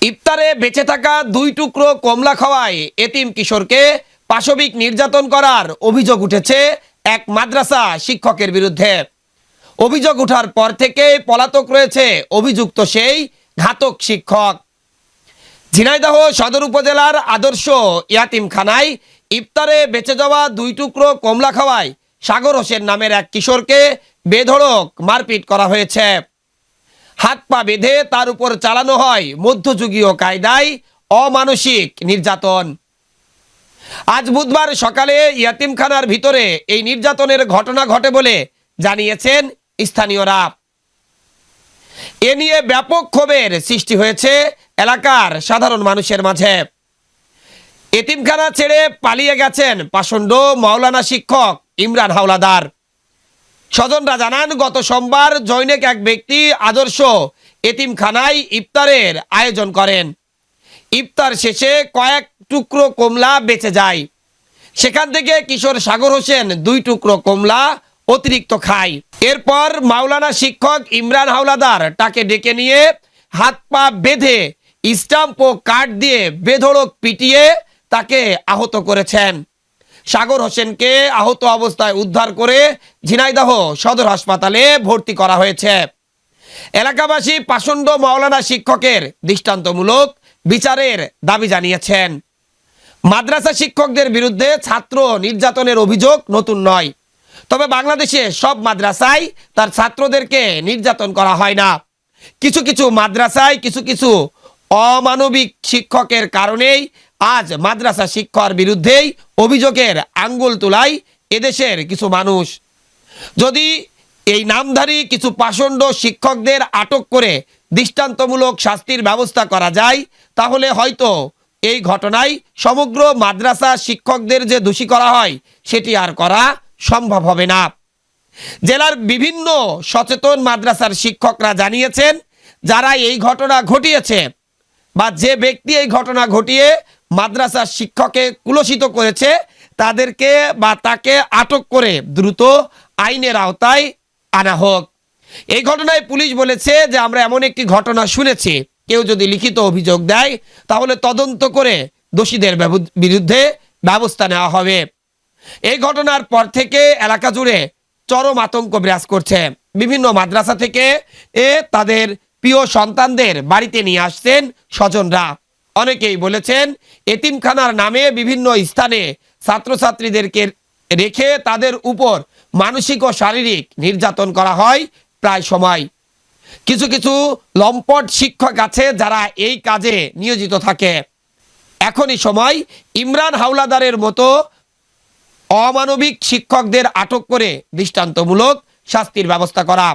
ইফতারে বেঁচে থাকা 2 টুকরো কমলা খাওয়ায় এতিম কিশোরকে পাশবিক নির্যাতন করার অভিযোগ উঠেছে এক মাদ্রাসা শিক্ষকের বিরুদ্ধে। অভিযোগ ওঠার পর থেকে পলাতক রয়েছে অভিযুক্ত সেই ঘাতক শিক্ষক। ঝিনাইদহ সদর উপজেলার আদর্শ ইয়াতিমখানায় ইফতারে বেঁচে যাওয়া 2 টুকরো কমলা খাওয়ায় সাগর হোসেন নামের এক কিশোরকে বেধড়ক মারপিট করা হয়েছে। হাত পা বেঁধে তার উপর চালানো হয় মধ্যযুগীয় কায়দায় অমানসিক নির্যাতন। আজ বুধবার সকালে ইয়াতিমখানার ভিতরে এই নির্যাতনের ঘটনা ঘটে বলে জানিয়েছেন স্থানীয়রা। এ নিয়ে ব্যাপক ক্ষোভের সৃষ্টি হয়েছে এলাকার সাধারণ মানুষের মাঝে। এতিমখানা ছেড়ে পালিয়ে গেছেন পাষণ্ড মাওলানা শিক্ষক ইমরান হাওলাদার। স্বজনরা জানান, গত সোমবার জৈনেক এক ব্যক্তি আদর্শ এতিমখানায় ইফতারের আয়োজন করেন। ইফতার শেষে কয়েক টুকরো কমলা বেঁচে যায়। সেখান থেকে কিশোর সাগর হোসেন 2 টুকরো কমলা অতিরিক্ত খায়। এরপর মাওলানা শিক্ষক ইমরান হাওলাদার তাকে ডেকে নিয়ে হাত পা বেঁধে স্টাম্প ও কাঠ দিয়ে বেধড়ক পিটিয়ে তাকে আহত করেছেন। সাগর হোসেনকে আহত অবস্থায় উদ্ধার করে ঝিনাইদহ সদর হাসপাতালে ভর্তি করা হয়েছে। এলাকাবাসী পাষণ্ড মাওলানা শিক্ষকের দৃষ্টান্তমূলক বিচারের দাবি জানিয়েছেন। মাদ্রাসা শিক্ষকদের বিরুদ্ধে ছাত্র নির্যাতনের অভিযোগ নতুন নয়, তবে বাংলাদেশে সব মাদ্রাসায় তার ছাত্রদেরকে নির্যাতন করা হয় না। কিছু কিছু মাদ্রাসায় কিছু অমানবিক শিক্ষকের কারণেই আজ মাদ্রাসা শিক্ষার বিরুদ্ধেই অভিযোগের আঙ্গুল তোলায় এদেশের কিছু মানুষ। যদি এই নামধারী কিছু পাষণ্ড শিক্ষকদের আটক করে দৃষ্টান্তমূলক শাস্তির ব্যবস্থা করা যায়, তাহলে হয়তো এই ঘটনায় সমগ্র মাদ্রাসা শিক্ষকদের যে দোষী করা হয় সেটি আর করা সম্ভব হবে না। জেলার বিভিন্ন সচেতন মাদ্রাসার শিক্ষকরা জানিয়েছেন, যারা এই ঘটনা ঘটিয়েছে বা যে ব্যক্তি এই ঘটনা ঘটিয়ে মাদ্রাসার শিক্ষককে কুলসিত করেছে তাদেরকে বা তাকে আটক করে দ্রুত আইনের আওতায় আনা হোক। এই ঘটনায় পুলিশ বলেছে যে আমরা এমন একটি ঘটনা শুনেছি, কেউ যদি লিখিত অভিযোগ দেয় তাহলে তদন্ত করে দোষীদের বিরুদ্ধে ব্যবস্থা নেওয়া হবে। এই ঘটনার পর থেকে এলাকা জুড়ে চরম আতঙ্ক বিরাজ করছে। বিভিন্ন মাদ্রাসা থেকে তাদের প্রিয় সন্তানদের বাড়িতে নিয়ে আসছেন স্বজনরা। অনেকেই বলেছেন, এতিমখানার নামে বিভিন্ন স্থানে ছাত্রছাত্রীদেরকে রেখে তাদের উপর মানসিক ও শারীরিক নির্যাতন করা হয় প্রায় সময়। কিছু লম্পট শিক্ষক আছে যারা এই কাজে নিয়োজিত থাকে। এখনই সময় ইমরান হাওলাদারের মতো অমানবিক শিক্ষকদের আটক করে দৃষ্টান্তমূলক শাস্তির ব্যবস্থা করা।